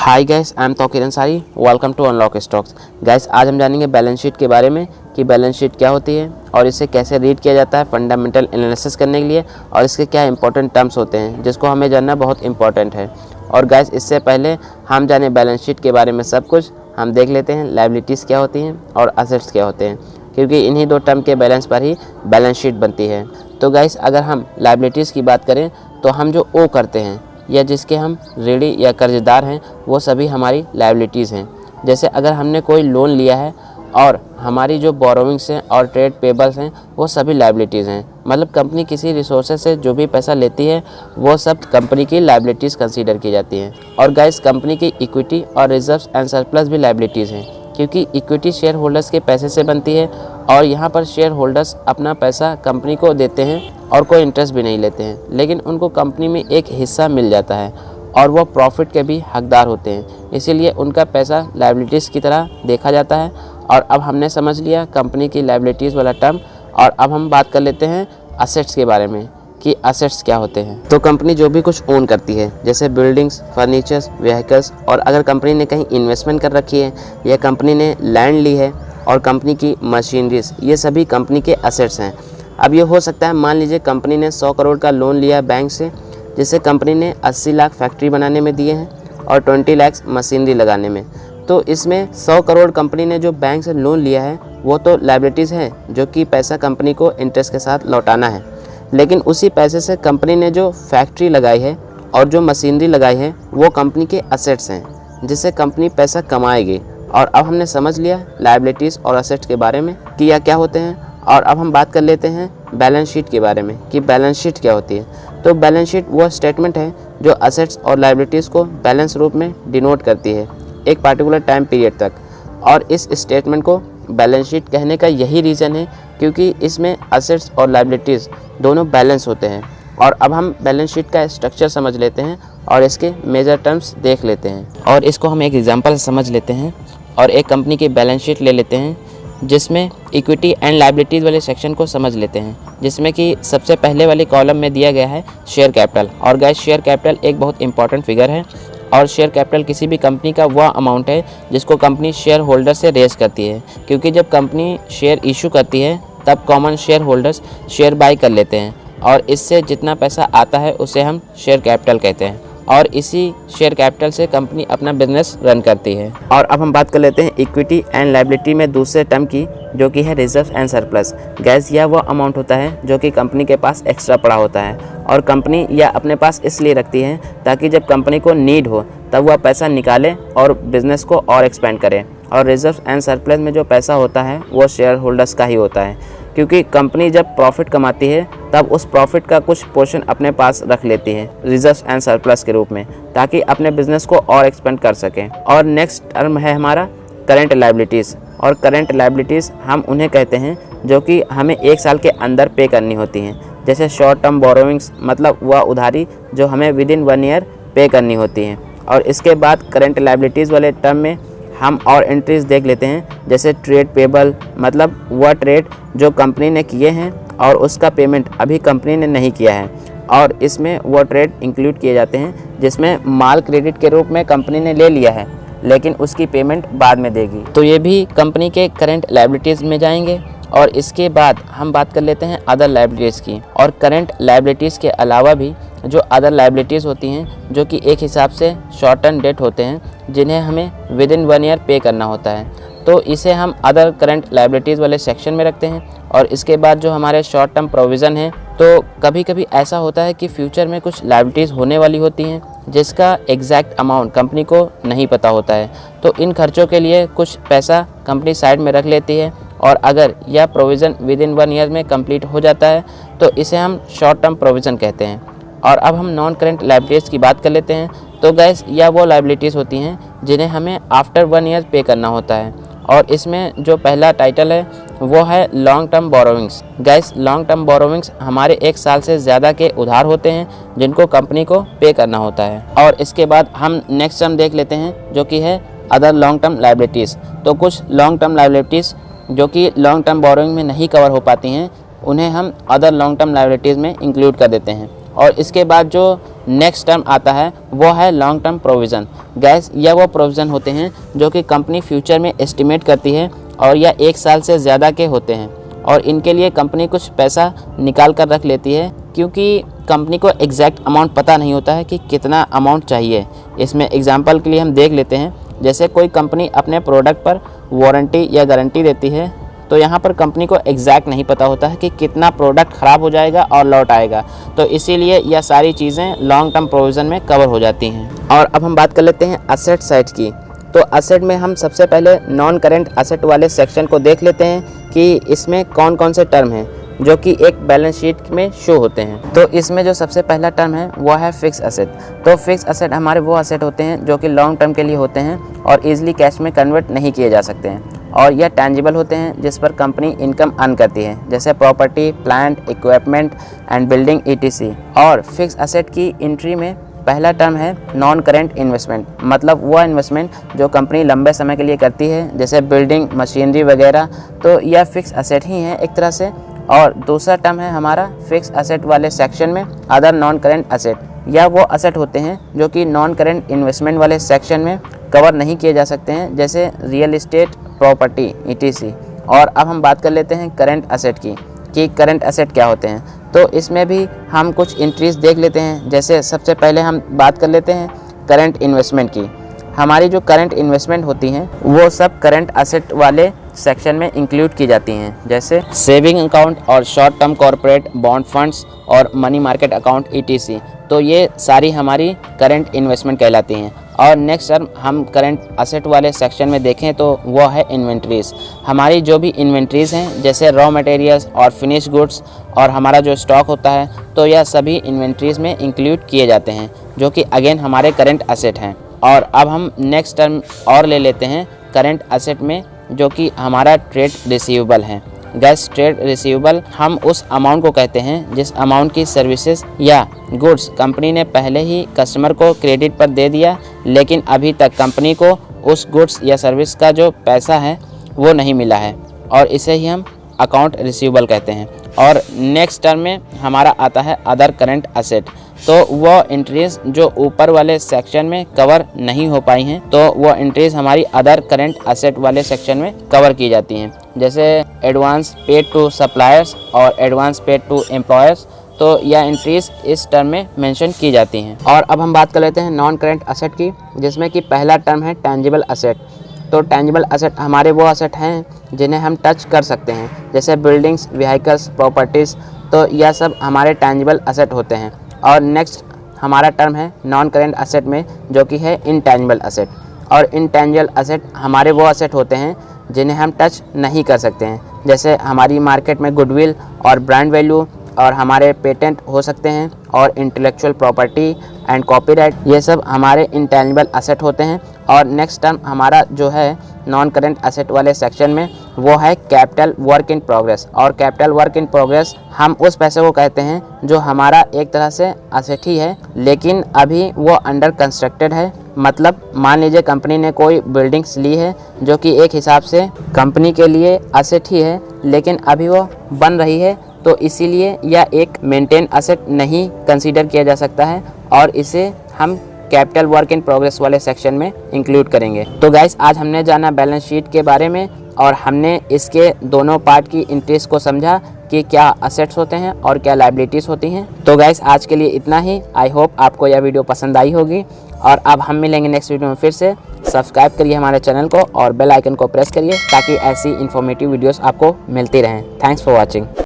Hi guys, I am Taukeer Ansari. Welcome to unlock stocks. Guys, आज हम जानेंगे बैलेंस शीट के बारे में कि बैलेंस शीट क्या होती है और इसे कैसे रीड किया जाता है फंडामेंटल एनालिसिस करने के लिए, और इसके क्या इंपॉर्टेंट टर्म्स होते हैं जिसको हमें जानना बहुत इंपॉर्टेंट है। और गाइस, इससे पहले हम जाने बैलेंस शीट के बारे में सब कुछ, हम देख लेते हैं लायबिलिटीज़ क्या होती हैं और असेट्स क्या होते हैं, क्योंकि इन्हीं दो टर्म के बैलेंस पर ही बैलेंस शीट बनती है। तो गाइस, अगर हम लायबिलिटीज़ की बात करें तो हम जो ओ करते हैं या जिसके हम ऋणी या कर्जदार हैं वो सभी हमारी लायबिलिटीज़ हैं। जैसे अगर हमने कोई लोन लिया है और हमारी जो बोरोविंग्स हैं और ट्रेड पेबल्स हैं वो सभी लायबिलिटीज़ हैं। मतलब कंपनी किसी रिसोर्सेज से जो भी पैसा लेती है वो सब कंपनी की लायबिलिटीज़ कंसीडर की जाती हैं। और गाइस, कंपनी की इक्विटी और रिजर्व्स एंड सरप्लस भी लायबिलिटीज़ हैं, क्योंकि इक्विटी शेयर होल्डर्स के पैसे से बनती है और यहाँ पर शेयर होल्डर्स अपना पैसा कंपनी को देते हैं और कोई इंटरेस्ट भी नहीं लेते हैं, लेकिन उनको कंपनी में एक हिस्सा मिल जाता है और वो प्रॉफिट के भी हकदार होते हैं, इसीलिए उनका पैसा लायबिलिटीज़ की तरह देखा जाता है। और अब हमने समझ लिया कंपनी की लायबिलिटीज़ वाला टर्म, और अब हम बात कर लेते हैं असेट्स के बारे में कि असेट्स क्या होते हैं। तो कंपनी जो भी कुछ ओन करती है, जैसे बिल्डिंग्स, फर्नीचर्स, व्हीकल्स, और अगर कंपनी ने कहीं इन्वेस्टमेंट कर रखी है या कंपनी ने लैंड ली है और कंपनी की मशीनरीज, ये सभी कंपनी के असेट्स हैं। अब ये हो सकता है, मान लीजिए कंपनी ने 100 करोड़ का लोन लिया बैंक से, जिसे कंपनी ने 80 लाख फैक्ट्री बनाने में दिए हैं और 20 लाख मशीनरी लगाने में। तो इसमें 100 करोड़ कंपनी ने जो बैंक से लोन लिया है वो तो लायबिलिटीज़ है, जो कि पैसा कंपनी को इंटरेस्ट के साथ लौटाना है। लेकिन उसी पैसे से कंपनी ने जो फैक्ट्री लगाई है और जो मशीनरी लगाई है वो कंपनी के असेट्स हैं, जिससे कंपनी पैसा कमाएगी। और अब हमने समझ लिया लायबिलिटीज़ और असेट्स के बारे में कि यह क्या होते हैं। और अब हम बात कर लेते हैं बैलेंस शीट के बारे में कि बैलेंस शीट क्या होती है। तो बैलेंस शीट वो स्टेटमेंट है जो असेट्स और लायबिलिटीज़ को बैलेंस रूप में डिनोट करती है एक पार्टिकुलर टाइम पीरियड तक। और इस स्टेटमेंट को बैलेंस शीट कहने का यही रीज़न है क्योंकि इसमें असेट्स और लायबिलिटीज़ दोनों बैलेंस होते हैं। और अब हम बैलेंस शीट का स्ट्रक्चर समझ लेते हैं और इसके मेजर टर्म्स देख लेते हैं, और इसको हम एक एग्जांपल से समझ लेते हैं और एक कंपनी की बैलेंस शीट ले लेते हैं, जिसमें इक्विटी एंड लायबिलिटीज़ वाले सेक्शन को समझ लेते हैं, जिसमें कि सबसे पहले वाले कॉलम में दिया गया है शेयर कैपिटल। और गाइस, शेयर कैपिटल एक बहुत इंपॉर्टेंट फिगर है, और शेयर कैपिटल किसी भी कंपनी का वह अमाउंट है जिसको कंपनी शेयर होल्डर से रेज करती है, क्योंकि जब कंपनी शेयर इशू करती है तब common share holders share by कर लेते हैं, और इससे जितना पैसा आता है उसे हम शेयर कैपिटल कहते हैं, और इसी शेयर कैपिटल से कंपनी अपना बिजनेस रन करती है। और अब हम बात कर लेते हैं इक्विटी एंड लायबिलिटी में दूसरे टर्म की, जो कि है रिजर्व एंड सरप्लस। गैस, यह वो अमाउंट होता है जो कि कंपनी के पास एक्स्ट्रा पड़ा होता है, और कंपनी यह अपने पास इसलिए रखती है ताकि जब कंपनी को नीड हो तब वह पैसा निकाले और बिजनेस को और एक्सपेंड करे। और रिजर्व एंड सरप्लस में जो पैसा होता है वो शेयर होल्डर्स का ही होता है, क्योंकि कंपनी जब प्रॉफिट कमाती है तब उस प्रॉफिट का कुछ पोर्शन अपने पास रख लेती है रिजर्व एंड सरप्लस के रूप में, ताकि अपने बिजनेस को और एक्सपेंड कर सकें। और नेक्स्ट टर्म है हमारा करंट लायबिलिटीज़। और करंट लायबिलिटीज़ हम उन्हें कहते हैं जो कि हमें 1 साल के अंदर पे करनी होती हैं, जैसे शॉर्ट टर्म बोरोविंग्स, मतलब वह उधारी जो हमें विदिन 1 ईयर पे करनी होती हैं। और इसके बाद करंट लायबिलिटीज़ वाले टर्म में हम और एंट्रीज देख लेते हैं, जैसे ट्रेड पेबल, मतलब वह ट्रेड जो कंपनी ने किए हैं और उसका पेमेंट अभी कंपनी ने नहीं किया है, और इसमें वो ट्रेड इंक्लूड किए जाते हैं जिसमें माल क्रेडिट के रूप में कंपनी ने ले लिया है लेकिन उसकी पेमेंट बाद में देगी, तो ये भी कंपनी के करंट लायबिलिटीज़ में जाएंगे। और इसके बाद हम बात कर लेते हैं अदर लायबिलिटीज़ की। और करंट लायबिलिटीज़ के अलावा भी जो अदर लायबिलिटीज़ होती हैं जो कि एक हिसाब से शॉर्ट टर्म डेट होते हैं, जिन्हें हमें विदिन 1 ईयर पे करना होता है, तो इसे हम अदर करंट लायबिलिटीज़ वाले सेक्शन में रखते हैं। और इसके बाद जो हमारे शॉर्ट टर्म प्रोविज़न है, तो कभी कभी ऐसा होता है कि फ्यूचर में कुछ लायबिलिटीज़ होने वाली होती हैं जिसका एग्जैक्ट अमाउंट कंपनी को नहीं पता होता है, तो इन खर्चों के लिए कुछ पैसा कंपनी साइड में रख लेती है, और अगर यह प्रोविज़न विदिन 1 ईयर में कंप्लीट हो जाता है तो इसे हम शॉर्ट टर्म प्रोविज़न कहते हैं। और अब हम नॉन करंट लायबिलिटीज़ की बात कर लेते हैं। तो गैस, यह वो लायबिलिटीज़ होती हैं जिन्हें हमें आफ्टर 1 ईयर पे करना होता है, और इसमें जो पहला टाइटल है वो है long term borrowings. Gas, long term borrowings हमारे 1 साल से ज़्यादा के उधार होते हैं जिनको कंपनी को पे करना होता है। और इसके बाद हम नेक्स्ट टर्म देख लेते हैं जो कि है अदर लॉन्ग टर्म लायबिलिटीज़। तो कुछ लॉन्ग टर्म लायबिलिटीज़ जो कि लॉन्ग टर्म बोरोइंग में नहीं कवर हो पाती हैं, उन्हें हम अदर लॉन्ग टर्म लायबिलिटीज़ में इंक्लूड कर देते हैं। और इसके बाद जो नेक्स्ट टर्म आता है वो है लॉन्ग टर्म प्रोविज़न। गैस यह वो प्रोविज़न होते हैं जो कि कंपनी फ्यूचर में एस्टिमेट करती है और यह 1 साल से ज़्यादा के होते हैं और इनके लिए कंपनी कुछ पैसा निकाल कर रख लेती है, क्योंकि कंपनी को एग्जैक्ट अमाउंट पता नहीं होता है कि कितना अमाउंट चाहिए। इसमें एग्जांपल के लिए हम देख लेते हैं, जैसे कोई कंपनी अपने प्रोडक्ट पर वारंटी या गारंटी देती है, तो यहाँ पर कंपनी को एग्जैक्ट नहीं पता होता है कि कितना प्रोडक्ट ख़राब हो जाएगा और लौट आएगा, तो इसीलिए यह सारी चीज़ें लॉन्ग टर्म प्रोविज़न में कवर हो जाती हैं। और अब हम बात कर लेते हैं असेट साइड की। तो असेट में हम सबसे पहले नॉन करेंट असेट वाले सेक्शन को देख लेते हैं कि इसमें कौन कौन से टर्म हैं जो कि एक बैलेंस शीट में शो होते हैं। तो इसमें जो सबसे पहला टर्म है वो है फिक्स असेट। तो फिक्स असेट हमारे वो असेट होते हैं जो कि लॉन्ग टर्म के लिए होते हैं और ईजिली कैश में कन्वर्ट नहीं किए जा सकते हैं, और यह टैंजिबल होते हैं जिस पर कंपनी इनकम अर्न करती है, जैसे property, plant, equipment and building ETC। और फिक्स असेट की एंट्री में पहला टर्म है नॉन करेंट इन्वेस्टमेंट, मतलब वह इन्वेस्टमेंट जो कंपनी लंबे समय के लिए करती है, जैसे बिल्डिंग, मशीनरी वगैरह, तो यह फिक्स असेट ही है एक तरह से। और दूसरा टर्म है हमारा फिक्स असेट वाले सेक्शन में अदर नॉन करेंट असेट। यह वो असेट होते हैं जो कि नॉन करेंट इन्वेस्टमेंट वाले सेक्शन में कवर नहीं किए जा सकते हैं, जैसे रियल इस्टेट, प्रॉपर्टी, ETC। और अब हम बात कर लेते हैं करेंट असेट की कि करेंट असेट क्या होते हैं। तो इसमें भी हम कुछ एंट्रीज देख लेते हैं, जैसे सबसे पहले हम बात कर लेते हैं करेंट इन्वेस्टमेंट की। हमारी जो करंट इन्वेस्टमेंट होती हैं वो सब करंट असेट वाले सेक्शन में इंक्लूड की जाती हैं, जैसे सेविंग अकाउंट और short term corporate bond funds और मनी मार्केट अकाउंट ETC। तो ये सारी हमारी करंट इन्वेस्टमेंट कहलाती हैं। और नेक्स्ट टर्म हम करंट असेट वाले सेक्शन में देखें तो वो है इन्वेंट्रीज़। हमारी जो भी इन्वेंट्रीज़ हैं, जैसे रॉ मटेरियल्स और फिनिश गुड्स और हमारा जो स्टॉक होता है, तो यह सभी इन्वेंट्रीज़ में इंक्लूड किए जाते हैं, जो कि अगेन हमारे करंट असेट हैं। और अब हम नेक्स्ट टर्म और ले लेते हैं करंट असेट में, जो कि हमारा ट्रेड रिसीवेबल है। गैस ट्रेड रिसीवेबल हम उस अमाउंट को कहते हैं जिस अमाउंट की सर्विसेज या गुड्स कंपनी ने पहले ही कस्टमर को क्रेडिट पर दे दिया, लेकिन अभी तक कंपनी को उस गुड्स या सर्विस का जो पैसा है वो नहीं मिला है, और इसे ही हम अकाउंट रिसीवेबल कहते हैं। और नेक्स्ट टर्म में हमारा आता है अदर करंट असेट। तो वो एंट्रीज जो ऊपर वाले सेक्शन में कवर नहीं हो पाई हैं, तो वो एंट्रीज हमारी अदर करंट असेट वाले सेक्शन में कवर की जाती हैं, जैसे एडवांस पेड टू सप्लायर्स और एडवांस पेड टू एम्प्लॉयर्स। तो यह एंट्रीज इस टर्म में मेंशन की जाती हैं। और अब हम बात कर लेते हैं नॉन करंट असेट की, जिसमें कि पहला टर्म है टैंजिबल असेट। तो टैंजिबल असेट हमारे वो असेट हैं जिन्हें हम टच कर सकते हैं, जैसे बिल्डिंग्स, व्हीकल्स, प्रॉपर्टीज़। तो यह सब हमारे टैंजिबल असेट होते हैं। और नेक्स्ट हमारा टर्म है नॉन करेंट असेट में, जो कि है इनटैंजिबल असेट। और इनटैंजिबल असेट हमारे वो असेट होते हैं जिन्हें हम टच नहीं कर सकते हैं, जैसे हमारी मार्केट में गुडविल और ब्रांड वैल्यू, और हमारे पेटेंट हो सकते हैं, और इंटेलेक्चुअल प्रॉपर्टी एंड कॉपीराइट। ये सब हमारे इनटैंजिबल असेट होते हैं। और नेक्स्ट टर्म हमारा जो है नॉन करेंट असेट वाले सेक्शन में वो है कैपिटल वर्क इन प्रोग्रेस। और कैपिटल वर्क इन प्रोग्रेस हम उस पैसे को कहते हैं जो हमारा एक तरह से असेट ही है, लेकिन अभी वो अंडर कंस्ट्रक्टेड है। मतलब मान लीजिए कंपनी ने कोई बिल्डिंग्स ली है जो कि एक हिसाब से कंपनी के लिए असेट ही है, लेकिन अभी वो बन रही है, तो इसीलिए यह एक मेंटेन असेट नहीं कंसीडर किया जा सकता है, और इसे हम कैपिटल वर्क इन प्रोग्रेस वाले सेक्शन में इंक्लूड करेंगे। तो गाइस आज हमने जाना बैलेंस शीट के बारे में, और हमने इसके दोनों पार्ट की एंट्रीज को समझा कि क्या असेट्स होते हैं और क्या लायबिलिटीज़ होती हैं। तो गाइस आज के लिए इतना ही। आई होप आपको यह वीडियो पसंद आई होगी, और अब हम मिलेंगे नेक्स्ट वीडियो में फिर से। सब्सक्राइब करिए हमारे चैनल को और बेल आइकन को प्रेस करिए ताकि ऐसी इन्फॉर्मेटिव वीडियोस आपको मिलती रहें। Thanks for watching.